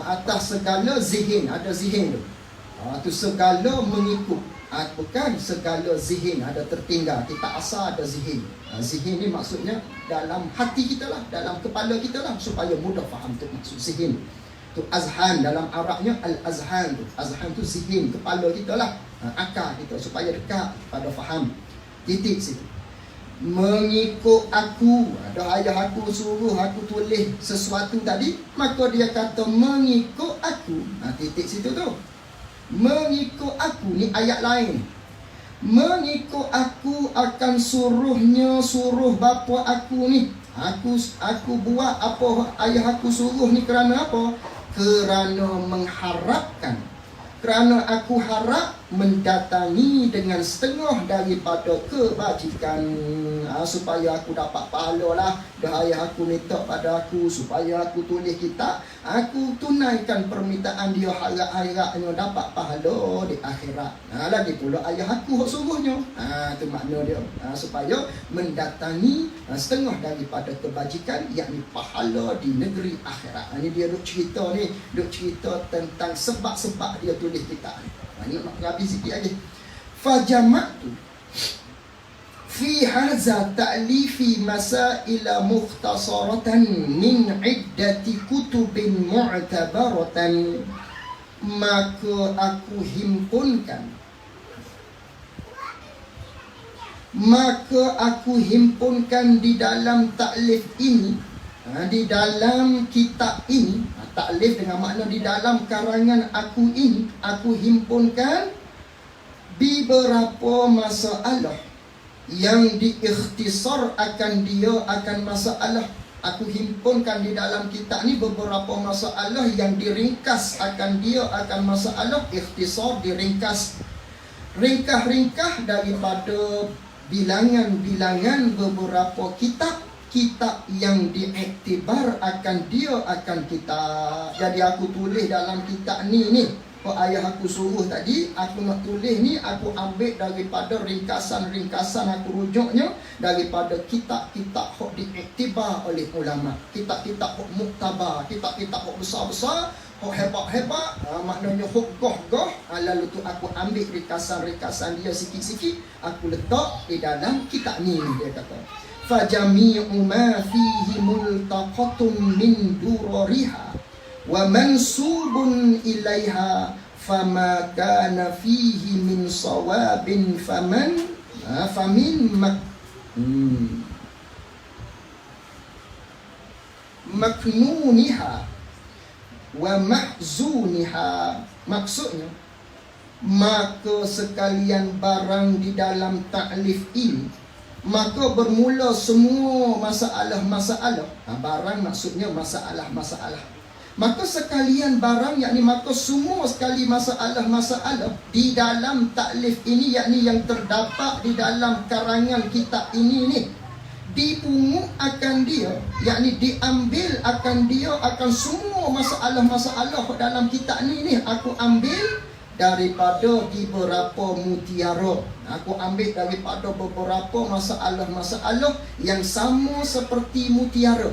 Atas segala zihin, ada zihin tu. Tu segala mengikut. Bukan segala zihin ada tertinggal. Kita asal ada zihin. Zihin ni maksudnya dalam hati kita lah, dalam kepala kita lah, supaya mudah faham tu maksud zihin. Tu azhan dalam Arabnya al-azhan tu. Azhan tu zihin, kepala kita lah, akal kita, supaya dekat pada faham. Titik situ. Mengikut aku, ada ayah aku suruh aku tulis sesuatu tadi, maka dia kata mengikut aku. Titik situ tu. Mengikut aku ni ayat lain. Mengikut aku akan suruh bapa aku ni Aku buat apa ayah aku suruh ni kerana apa? Kerana mengharapkan. Kerana aku harap mendatangi dengan setengah daripada kebajikan, supaya aku dapat pahala lah. Dah ayah aku minta pada aku supaya aku tulis kitab, aku tunaikan permintaan dia, harap-harapnya dapat pahala di akhirat. Lagi pula ayah aku suruhnya, tu makna dia, supaya mendatangi setengah daripada kebajikan, yakni pahala di negeri akhirat. Ini dia duk cerita tentang sebab-sebab dia tulis kitab ni. Ini nak habis sikit lagi. Fajama'tu fi hadza ta'lifi masail mukhtasaratan min iddati kutubin mu'tabaratan. Maka aku himpunkan di dalam taklif ini, di dalam kitab ini. Taklif dengan makna di dalam karangan aku ini, aku himpunkan beberapa masalah yang diikhtisar akan masalah. Aku himpunkan di dalam kitab ni beberapa masalah yang diringkas akan masalah. Ikhtisar, diringkas, ringkah daripada bilangan-bilangan beberapa kitab yang diiktibar akan kitab. Jadi aku tulis dalam kitab ni. Kau ayah aku suruh tadi, aku nak tulis ni, aku ambil daripada ringkasan-ringkasan, aku rujuknya daripada kitab-kitab yang diiktibar oleh ulama. Kitab-kitab yang muktabar, kitab-kitab yang besar-besar, yang hebat-hebat, maknanya yang goh-goh. Lalu tu aku ambil ringkasan-ringkasan dia sikit-sikit, aku letak di dalam kitab ni, dia kata. Fajami'u ma fihi multaqatun min durariha wa mansubun ilaiha fama kana fihi min sawabin famin maknuniha wa mahzuniha. Maksudnya, maka sekalian barang di dalam taklif ini, maka bermula semua masalah-masalah. Barang maksudnya masalah-masalah. Maka sekalian barang, yakni maka semua sekali masalah-masalah di dalam taklif ini, yakni yang terdapat di dalam karangan kitab ini ni, dipungut akan dia, yakni diambil akan dia, akan semua masalah-masalah dalam kitab ni aku ambil daripada beberapa mutiara. Aku ambil daripada beberapa masalah-masalah yang sama seperti mutiara.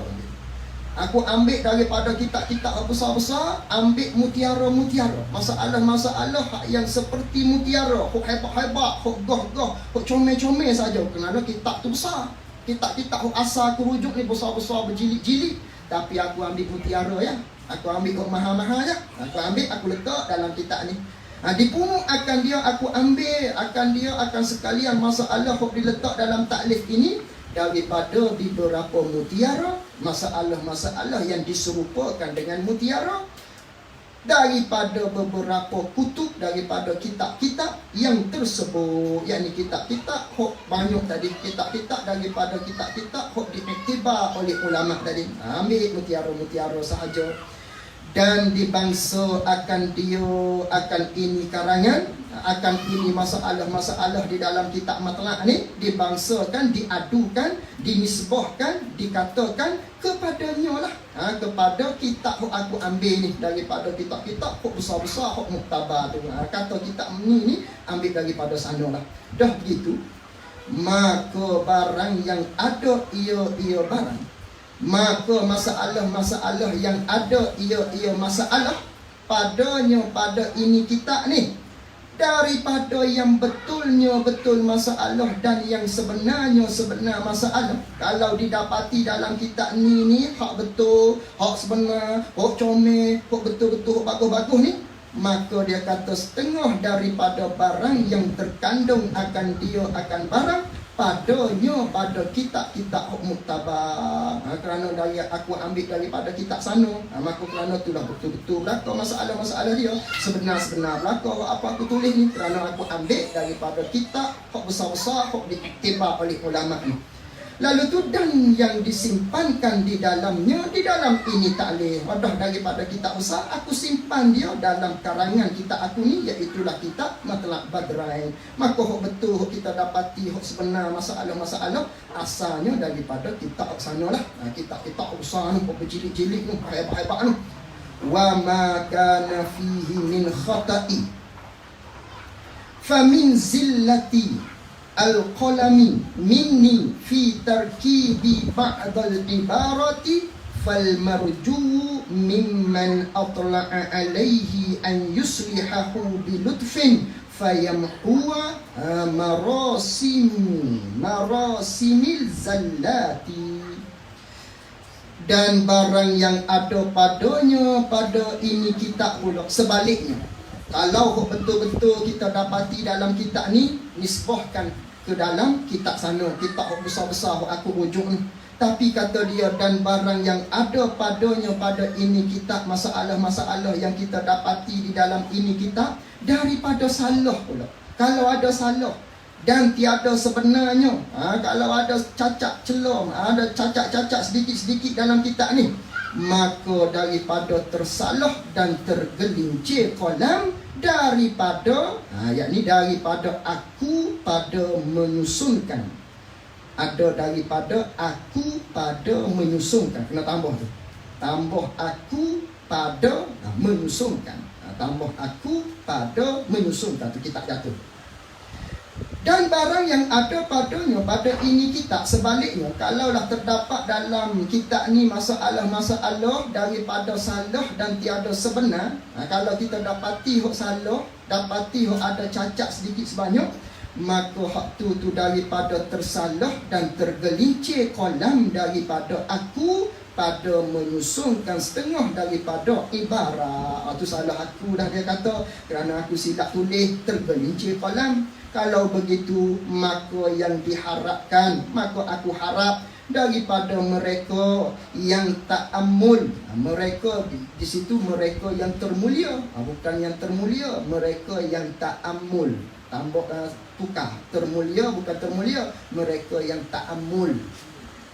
Aku ambil daripada kitab-kitab besar-besar, ambil mutiara-mutiara, masalah-masalah yang seperti mutiara, hok hebat-hebat, hok goh-goh, hok comel-comel saja. Kerana kitab tu besar. Kitab-kitab hok asal aku rujuk ni besar-besar, berjilid-jilid. Tapi aku ambil mutiara ya. Aku ambil hok mahal-mahal ya. Aku letak dalam kitab ni. Dipungut akan dia, aku ambil akan dia, akan sekalian masalah yang diletak dalam taklif ini daripada beberapa mutiara, masalah-masalah yang diserupakan dengan mutiara, daripada beberapa kutub, daripada kitab-kitab yang tersebut, yakni kitab-kitab yang banyak tadi, kitab-kitab daripada kitab-kitab yang diiktibar oleh ulama tadi. Ambil mutiara-mutiara sahaja. Dan dibangsa akan dia, akan ini karangan, akan ini masalah-masalah di dalam kitab matlaq ni, dibangsakan, diadukan, dinisbahkan, dikatakan kepadanya lah, kepada kitab yang aku ambil ni, daripada kitab-kitab yang besar-besar, yang muktabar tu. Kata kitab ni ambil daripada sana lah. Dah begitu, maka barang yang ada ia barang, maka masalah-masalah yang ada ia masalah padanya, pada ini kitab ni, daripada yang betulnya betul masalah dan yang sebenarnya sebenar masalah. Kalau didapati dalam kitab ni hak betul, hak sebenar, hak comel, hak betul-betul, hak bagus-bagus ni, maka dia kata setengah daripada barang yang terkandung akan dia, akan barang padanya, pada kitab-kitab muktabar. Kerana dari aku ambil daripada kitab sana, maka kerana itulah betul-betul belaka masalah-masalah dia, sebenar-sebenar belaka apa aku tulis ni, kerana aku ambil daripada kitab hak besar-besar, hak diiktibar oleh ulama ni. Lalu tu dan yang disimpankan di dalamnya, di dalam ini taklif. Wadah daripada kitab besar, aku simpan dia dalam karangan kitab aku ni, iaitulah kitab Matlab Badrain. Maka hok betul hok kita dapati hok sebenar masalah-masalah asalnya daripada kitab sanalah. Kitab-kitab besar ni, berjilid-jilid ni, hebat-hebat ni. Wa ma kana fihi min khata'i fa min zillati al-qalami minni fi tarkibi ba'dal ibarati fal marju mimman atla'a alaihi an yuslihahu bi lutfin fayamhuwa marasimil zallati. Dan barang yang ada padanya pada ini kitab pula. Sebaliknya, kalau betul-betul kita dapati dalam kitab ni, nisbahkan ke dalam kitab sana, kitab besar-besar aku rujuk ni. Tapi kata dia, dan barang yang ada padanya pada ini kitab, masalah-masalah yang kita dapati di dalam ini kitab, daripada salah pula. Kalau ada salah dan tiada sebenarnya, kalau ada cacat celom, ada cacat-cacat sedikit-sedikit dalam kitab ni, maka daripada tersalah dan tergelincir kolam daripada yakni daripada aku pada menyusunkan. Ada daripada aku pada menyusunkan, kena tambah tu, tambah aku pada menyusunkan, tambah aku pada menyusunkan, tu kitab jatuh. Dan barang yang ada padanya pada ini kitab, sebaliknya, kalaulah terdapat dalam kitab ni masalah-masalah daripada salah dan tiada sebenar, kalau kita dapati hok salah, dapati hok ada cacat sedikit sebanyak, maka hak tu daripada tersalah dan tergelincir kolam daripada aku pada menyusunkan setengah daripada ibarat. Itu salah aku dah, dia kata, kerana aku silap tulis tergelincir kolam. Kalau begitu, maka yang diharapkan, maka aku harap daripada mereka yang ta'ammul. Mereka di situ mereka yang termulia, bukan yang termulia, mereka yang ta'ammul. Tambah tukar, termulia bukan termulia, mereka yang ta'ammul.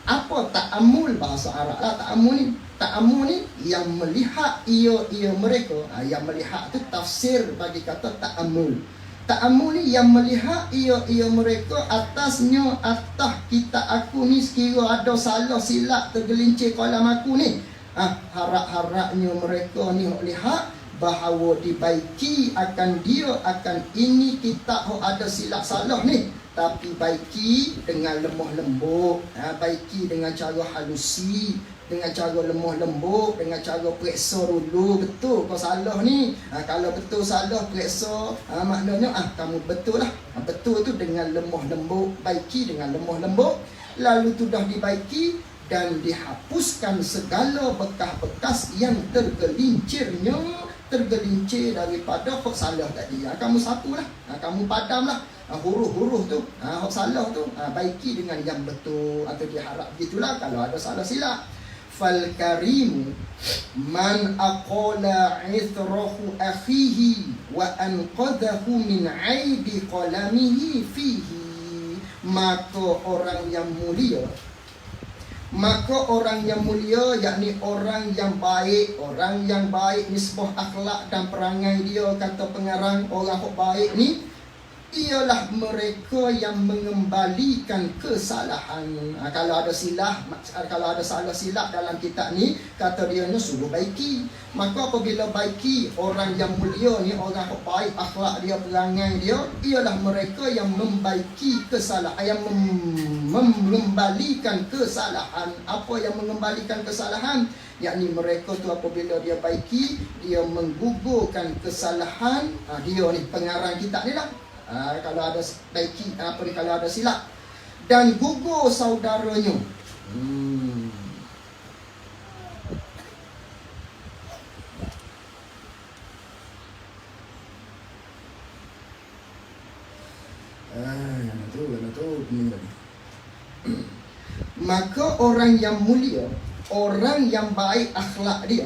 Apa ta'ammul? Bahasa Arab lah ta'ammul ni. Ta'ammul ni yang melihat ia mereka. Yang melihat tu tafsir bagi kata ta'ammul. Ta'ammul ni yang melihat ia mereka atasnya, atas kita aku ni sekira ada salah silap tergelincir kolam aku ni. Harap-harapnya mereka ni lihat bahawa dibaiki akan dia, akan ini kita ada silap salah ni, tapi baiki dengan lemah lembut, baiki dengan cara halusi, dengan cara lemah lembut, dengan cara periksa dulu betul kau salah ni. Kalau betul salah, periksa, maknanya kamu betul lah. Betul tu dengan lemah lembut, baiki dengan lemah lembut. Lalu tu dah dibaiki dan dihapuskan segala bekas-bekas yang tergelincir daripada hak salah tadi. Kamu sapulah, kamu padamlah huruf-huruf tu, hak salah tu, baiki dengan yang betul, atau diharap gitulah kalau ada salah silap. Fal karimu man aqala ithrahu akhihi wa anqadahu min aibi qalamihi fihi. Maka orang yang mulia, yakni orang yang baik nisbah akhlak dan perangai dia, kata pengarang, orang yang baik ni ialah mereka yang mengembalikan kesalahan. Kalau ada salah silap dalam kitab ni, kata dia ni suruh baiki. Maka apabila baiki, orang yang mulia ni, orang yang baik akhlak dia, perangai dia, ialah mereka yang membaiki kesalahan, yang mengembalikan kesalahan. Apa yang mengembalikan kesalahan? Yakni mereka tu apabila dia baiki, dia menggugurkan kesalahan dia ni, pengarang kitab ni lah. Kalau ada baiki, kalau ada silap, dan gugur saudaranya. Maka orang yang mulia, orang yang baik akhlak dia,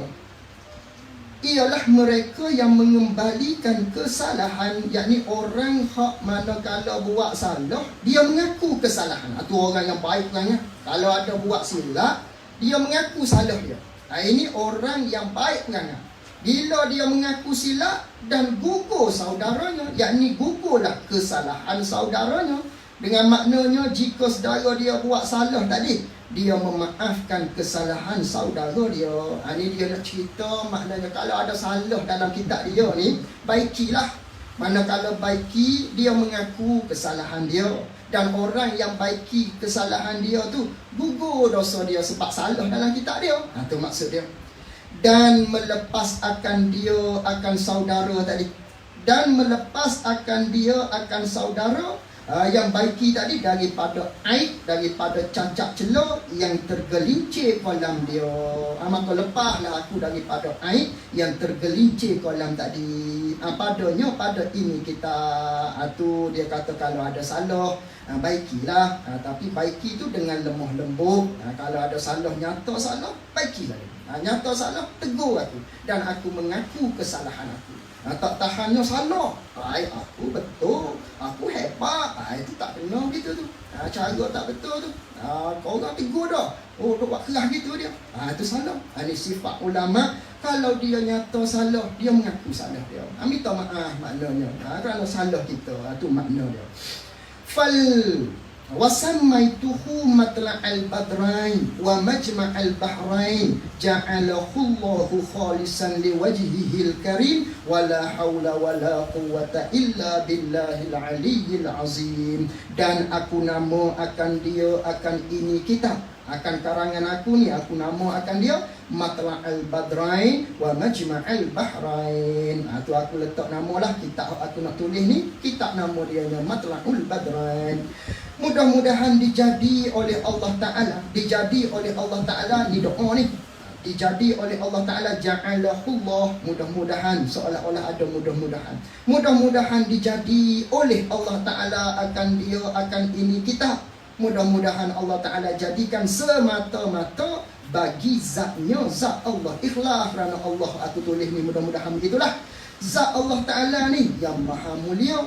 ialah mereka yang mengembalikan kesalahan, yakni orang hak manakala buat salah dia mengaku kesalahan. Itu orang yang baik orangnya. Kalau ada buat silap dia mengaku salah dia. Ini orang yang baik orangnya. Bila dia mengaku silap dan gugur saudaranya, yakni gugurlah kesalahan saudaranya, dengan maknanya jika saudara dia buat salah tadi, dia memaafkan kesalahan saudara dia. Ini dia nak cerita, maknanya kalau ada salah dalam kitab dia ni, baikilah. Manakala baiki, dia mengaku kesalahan dia. Dan orang yang baiki kesalahan dia tu, gugur dosa dia sebab salah dalam kitab dia. Itu maksud dia. Dan melepas akan dia akan saudara tadi. Dan melepas akan dia akan saudara yang baiki tadi daripada aib, daripada cacat celah yang tergelincir kolam dia. Maka lepaslah aku daripada aib yang tergelincir kolam tadi. Padanya pada ini kita tu dia kata kalau ada salah baikilah, tapi baiki tu dengan lemah lembut. Kalau ada salah, nyata salah, baikilah. Nyata salah, tegur aku dan aku mengaku kesalahan aku. Tak tahannya salah, aku betul, aku hebat, itu tak kena gitu tu. Cara tak betul tu, kau orang tegur dah, duk buat keras gitu dia, itu salah. Ini sifat ulama. Kalau dia nyata salah, dia mengaku salah dia, minta maaf maknanya. Kalau salah kita, itu makna dia. Wasammaituhu matla'al badrain wa majma'al bahrain ja'alahu Allahu khalisan liwajhihil karim wala haula wala quwwata illa billahil aliyyil azim. Dan aku nama akan dia, akan ini kitab, akan karangan aku ni, aku nama akan dia Matla'al Badrain wa Majma'al Bahrain. Tu aku letak nama lah kitab aku nak tulis ni, kitab nama dia Matla'ul Badrain. Mudah-mudahan dijadi oleh Allah Ta'ala, dijadi oleh Allah Ta'ala ni doa ni, dijadi oleh Allah Ta'ala, ja'alahullah, mudah-mudahan, seolah-olah ada mudah-mudahan, mudah-mudahan dijadi oleh Allah Ta'ala akan dia, akan ini kitab. Mudah-mudahan Allah Ta'ala jadikan semata-mata bagi zatnya, zat Allah. Ikhlas kerana Allah aku tulis ni, mudah-mudahan begitulah. Zat Allah Ta'ala ni yang maha mulia,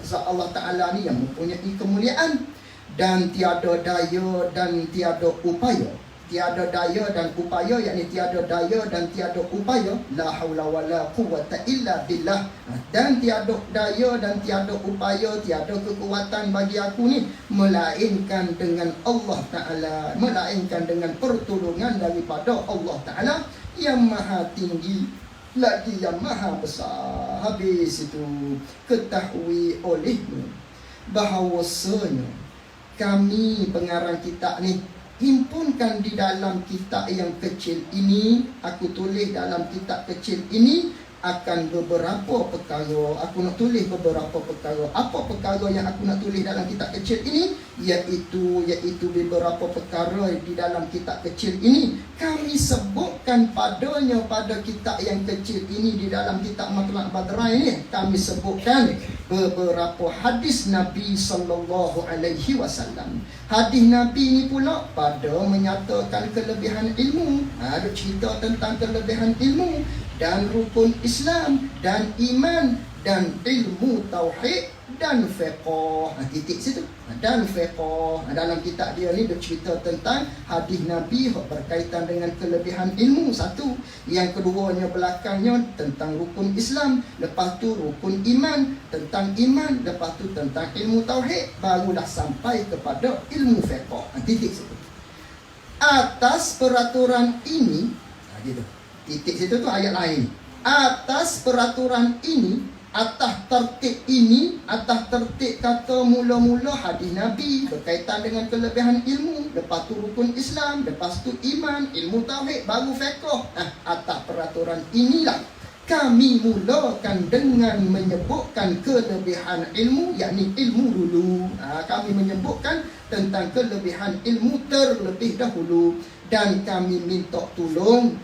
zat Allah Ta'ala ni yang mempunyai kemuliaan dan tiada daya dan tiada upaya. Tiada daya dan upaya, yakni tiada daya dan tiada upaya, la haula wala quwwata illa billah. Dan tiada daya dan tiada upaya, tiada kekuatan bagi aku ni melainkan dengan Allah Ta'ala, melainkan dengan pertolongan daripada Allah Ta'ala yang maha tinggi lagi yang maha besar. Habis itu ketahui olehmu bahawasanya kami pengarang kitab ni himpunkan di dalam kitab yang kecil ini, aku tulis dalam kitab kecil ini akan beberapa perkara. Aku nak tulis beberapa perkara. Apa perkara yang aku nak tulis dalam kitab kecil ini? Iaitu beberapa perkara di dalam kitab kecil ini kami sebutkan padanya pada kitab yang kecil ini. Di dalam kitab Matla'ul Badrain ini kami sebutkan beberapa hadis Nabi sallallahu alaihi wasallam. Hadis Nabi ini pula pada menyatakan kelebihan ilmu. Ada cerita tentang kelebihan ilmu dan rukun Islam dan iman dan ilmu tauhid dan fiqh. Titik situ. Dan fiqh. Dalam kitab dia ni dia cerita tentang hadis Nabi berkaitan dengan kelebihan ilmu satu. Yang keduanya belakangnya tentang rukun Islam, lepas tu rukun iman, tentang iman, lepas tu tentang ilmu tauhid, barulah sampai kepada ilmu fiqh. Titik situ. Atas peraturan ini, gitu. Titik situ tu ayat lain. Atas peraturan ini, atas tertib ini, atas tertib kata mula-mula hadis Nabi berkaitan dengan kelebihan ilmu, lepas tu rukun Islam, lepas tu iman, ilmu tauhid, baru fiqh. Atas peraturan inilah kami mulakan dengan menyebutkan kelebihan ilmu, yakni ilmu dulu. Kami menyebutkan tentang kelebihan ilmu terlebih dahulu. Dan kami minta tolong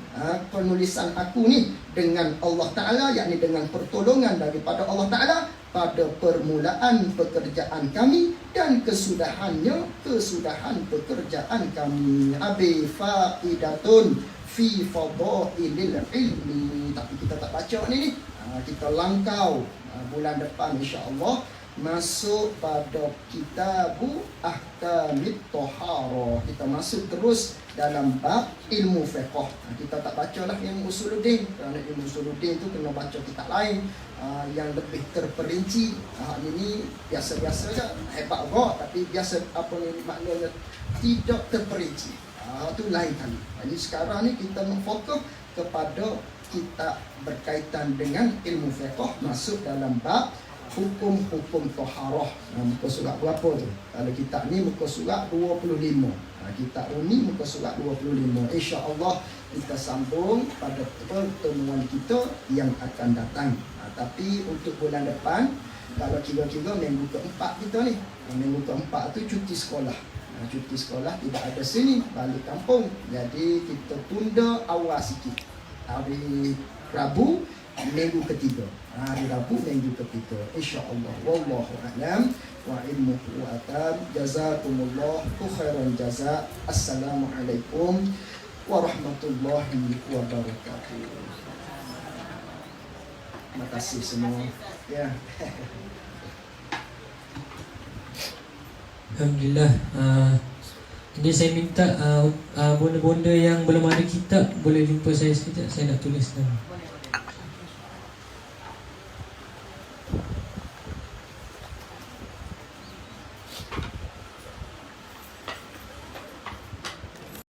penulisan aku ni dengan Allah Ta'ala, yakni dengan pertolongan daripada Allah Ta'ala pada permulaan pekerjaan kami dan kesudahan pekerjaan kami. Abi faidatun fi fadailil ilmi. Tapi kita tak baca ni. Kita langkau bulan depan insya-Allah masuk pada kitabu ahkamit tohara. Kita masuk terus dalam bab ilmu fiqh. Kita tak bacalah ilmu usuluddin, kerana ilmu usuluddin tu kena baca kitab lain yang lebih terperinci. Ini biasa-biasa je, hebat agak, tapi biasa apa ni maknanya tidak terperinci. Tu lain kali. Jadi sekarang ni kita memfokus kepada kitab berkaitan dengan ilmu fiqh, masuk dalam bab hukum-hukum taharah. Muka surat berapa tu? Kalau kitab ni muka surat 25. Kitab Uni muka surat 25. InsyaAllah kita sambung pada pertemuan kita yang akan datang. Tapi untuk bulan depan, kalau kira-kira minggu keempat kita ni, minggu keempat tu cuti sekolah. Cuti sekolah tidak ada sini, balik kampung. Jadi kita tunda awal sikit. Hari Rabu minggu ketiga. Hari Rabu minggu ketiga. InsyaAllah. Wallahu a'lam wa ilmuhu atam. Jazakumullah khairan jazak. Assalamualaikum warahmatullahi wabarakatuh. Terima kasih semua. Ya. Alhamdulillah. Jadi saya minta bonda-bonda yang belum ada kitab boleh jumpa saya sekejap. Saya nak tulis nama.